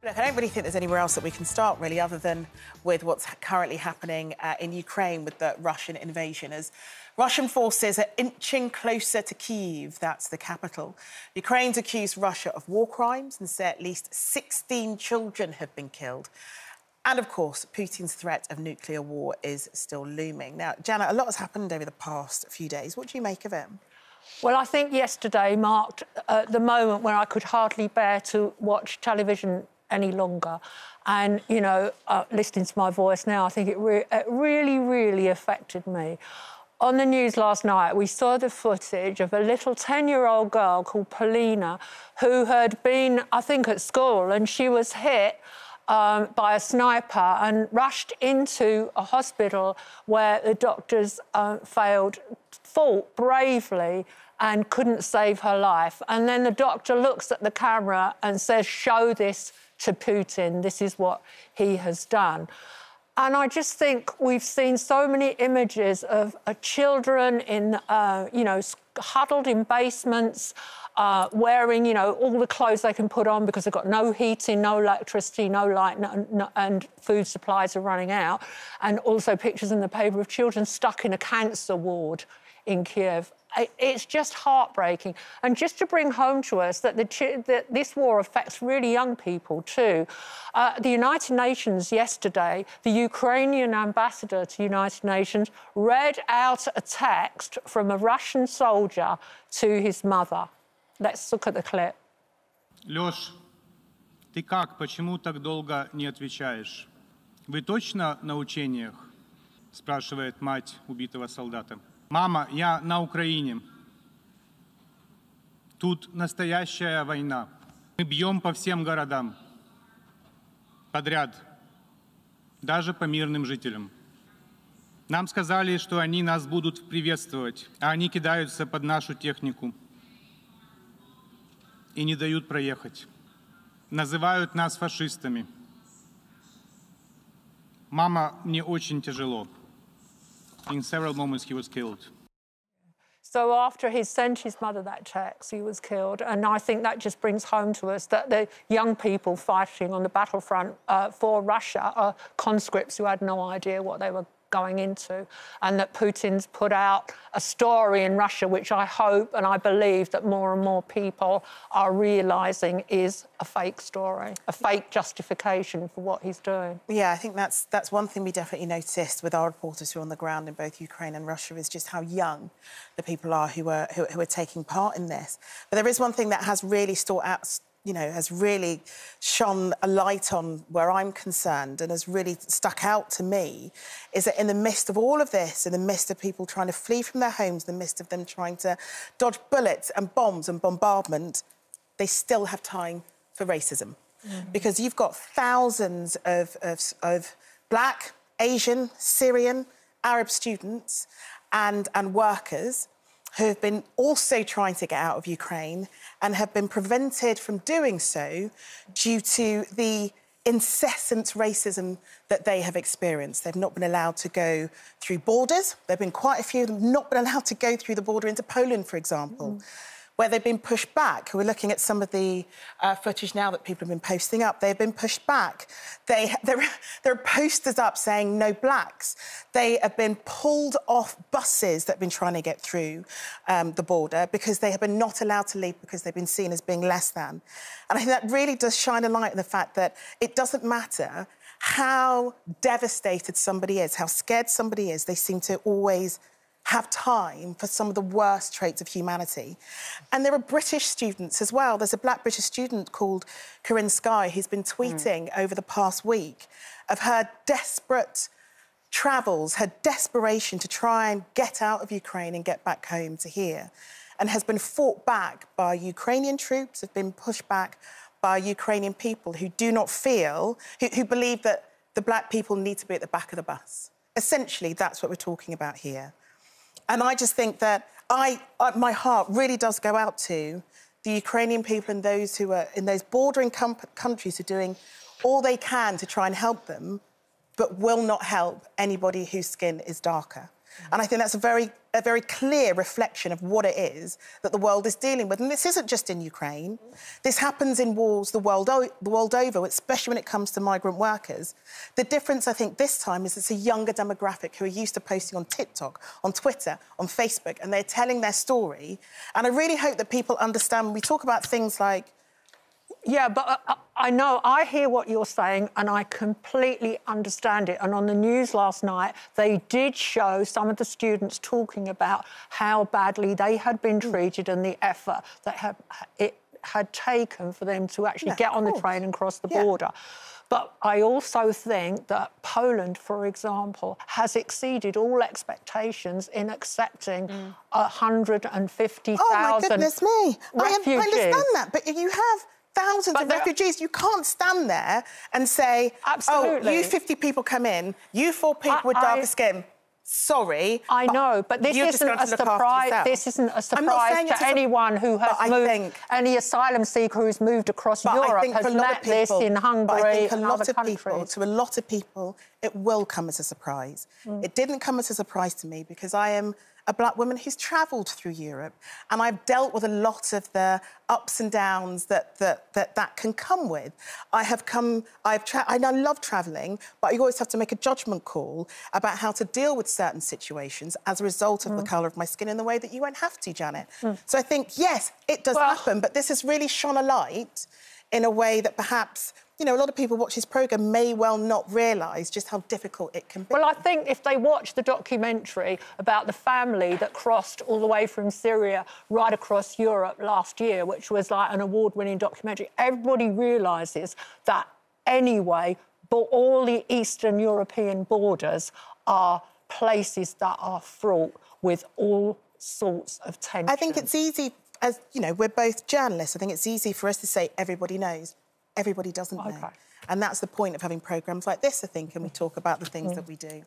Look, I don't really think there's anywhere else that we can start, really, other than with what's currently happening in Ukraine with the Russian invasion. As Russian forces are inching closer to Kyiv, that's the capital. Ukraine's accused Russia of war crimes and say at least 16 children have been killed. And, of course, Putin's threat of nuclear war is still looming. Now, Janet, a lot has happened over the past few days. What do you make of it? Well, I think yesterday marked the moment where I could hardly bear to watch television any longer. And, you know, listening to my voice now, I think it really affected me. On the news last night, we saw the footage of a little 10-year-old girl called Polina who had been, I think, at school, and she was hit by a sniper and rushed into a hospital where the doctors fought bravely and couldn't save her life. And then the doctor looks at the camera and says, "Show this to Putin. This is what he has done." And I just think we've seen so many images of children in, you know, huddled in basements, wearing, you know, all the clothes they can put on because they've got no heating, no electricity, no light, and food supplies are running out. And also pictures in the paper of children stuck in a cancer ward in Kiev. It's just heartbreaking. And just to bring home to us that this war affects really young people too. The United Nations yesterday, the Ukrainian ambassador to the United Nations read out a text from a Russian soldier to his mother. Let's look at the clip. Лёш, ты как? Почему так долго не отвечаешь? Вы точно на учениях? Спрашивает мать убитого солдата. Мама, я на Украине. Тут настоящая война. Мы бьем по всем городам. Подряд. Даже по мирным жителям. Нам сказали, что они нас будут приветствовать, а они кидаются под нашу технику и не дают проехать. Называют нас фашистами. Мама, мне очень тяжело. In several moments, he was killed. So after he sent his mother that text, he was killed. And I think that just brings home to us that the young people fighting on the battlefront for Russia are conscripts who had no idea what they were going into, and that Putin's put out a story in Russia, which I hope and I believe that more and more people are realising is a fake story, a fake justification for what he's doing. Yeah, I think that's one thing we definitely noticed with our reporters who are on the ground in both Ukraine and Russia is just how young the people are who are taking part in this. But there is one thing that has really stood out, you know, has really shone a light on where I'm concerned and has really stuck out to me, is that in the midst of all of this, in the midst of people trying to flee from their homes, in the midst of them trying to dodge bullets and bombs and bombardment, they still have time for racism. Mm-hmm. Because you've got thousands of Black, Asian, Syrian, Arab students and workers who have been also trying to get out of Ukraine and have been prevented from doing so due to the incessant racism that they have experienced. They've not been allowed to go through borders. There have been quite a few of them not been allowed to go through the border into Poland, for example, where they've been pushed back. We're looking at some of the footage now that people have been posting up. They've been pushed back. There are posters up saying no blacks. They have been pulled off buses that have been trying to get through the border because they have been not allowed to leave because they've been seen as being less than. And I think that really does shine a light on the fact that it doesn't matter how devastated somebody is, how scared somebody is, they seem to always have time for some of the worst traits of humanity. And there are British students as well. There's a Black British student called Corinne Skye who's been tweeting over the past week of her desperate travels, her desperation to try and get out of Ukraine and get back home to here, and has been fought back by Ukrainian troops, have been pushed back by Ukrainian people who do not feel, who believe that the Black people need to be at the back of the bus. Essentially, that's what we're talking about here. And I just think that my heart really does go out to the Ukrainian people and those who are in those bordering countries who are doing all they can to try and help them, but will not help anybody whose skin is darker. And I think that's a very clear reflection of what it is that the world is dealing with. And this isn't just in Ukraine. This happens in wars the world over, especially when it comes to migrant workers. The difference, I think, this time is it's a younger demographic who are used to posting on TikTok, on Twitter, on Facebook, and they're telling their story. And I really hope that people understand when we talk about things like... Yeah, but I know, I hear what you're saying and I completely understand it. And on the news last night, they did show some of the students talking about how badly they had been treated and the effort that it had taken for them to actually get on the train and cross the border. But I also think that Poland, for example, has exceeded all expectations in accepting 150,000 Oh, my goodness me. refugees. I understand that, but you have thousands of refugees. You can't stand there and say, absolutely. Oh, you 50 people come in, you 4 people with darker skin. Sorry. I know, but this isn't a surprise. This isn't a surprise to anyone who has moved, any asylum seeker who's moved across Europe has met this in Hungary and other countries. To a lot of people, it will come as a surprise. It didn't come as a surprise to me because I am a black woman who's travelled through Europe and I've dealt with a lot of the ups and downs that can come with. I love travelling, but you always have to make a judgment call about how to deal with certain situations as a result of the colour of my skin in the way that you won't have to, Janet. So I think, yes, it does happen, but this has really shone a light in a way that perhaps... You know, a lot of people watch this programme may well not realise just how difficult it can be. Well, I think if they watch the documentary about the family that crossed all the way from Syria right across Europe last year, which was like an award-winning documentary, everybody realises that anyway, but all the Eastern European borders are places that are fraught with all sorts of tension. I think it's easy, as, you know, we're both journalists, I think it's easy for us to say everybody knows. Everybody doesn't know. And that's the point of having programmes like this, I think, and we talk about the things that we do.